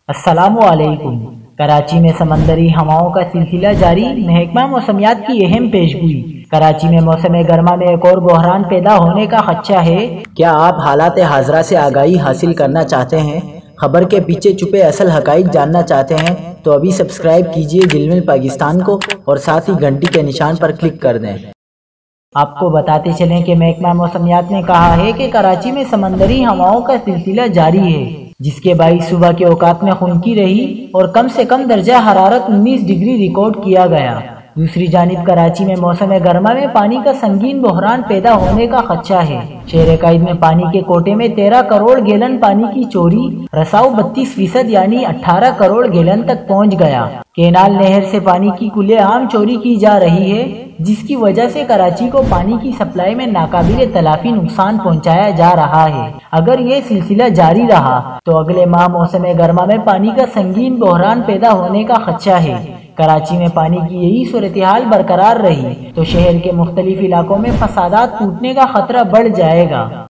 السلام علیکم۔ کراچی میں سمندری ہواؤں کا سلسلہ جاری، محکمہ موسمیات کی اہم پیشگوئی۔ کراچی میں موسم گرما میں ایک اور بحران پیدا ہونے کا خدشہ ہے۔ کیا آپ حالات حاضرہ سے آگاہی حاصل کرنا چاہتے ہیں؟ خبر کے پیچھے چھپے اصل حقائق جاننا چاہتے ہیں تو ابھی سبسکرائب کیجئے جلمل پاکستان کو اور ساتھ ہی گھنٹی کے نشان پر کلک کر دیں۔ آپ کو بتاتے چلیں کہ محکمہ موسمیات نے کہا ہے کہ کراچی میں سمندری ہواؤں کا سلسلہ جاری ہے، جس کے باعث صبح کے اوقات میں خنکی رہی اور کم سے کم درجہ حرارت 19 ڈگری ریکارڈ کیا گیا۔ دوسری جانب کراچی میں موسم گرما میں پانی کا سنگین بحران پیدا ہونے کا خدشہ ہے۔ شہر قائد میں پانی کے کوٹے میں 13 کروڑ گیلن پانی کی چوری، رساؤ 32% یعنی 18 کروڑ گیلن تک پہنچ گیا۔ کینال نہر سے پانی کی کھلے عام چوری کی جا رہی ہے، جس کی وجہ سے کراچی کو پانی کی سپلائی میں ناقابل تلافی نقصان پہنچایا جا رہا ہے۔ اگر یہ سلسلہ جاری رہا تو اگلے ماہ موسم گرما میں پانی کا سنگین بحران پیدا ہونے کا خدشہ ہے۔ کراچی میں پانی کی یہی صورتحال برقرار رہی تو شہر کے مختلف علاقوں میں فسادات ٹوٹنے کا خطرہ بڑھ جائے گا۔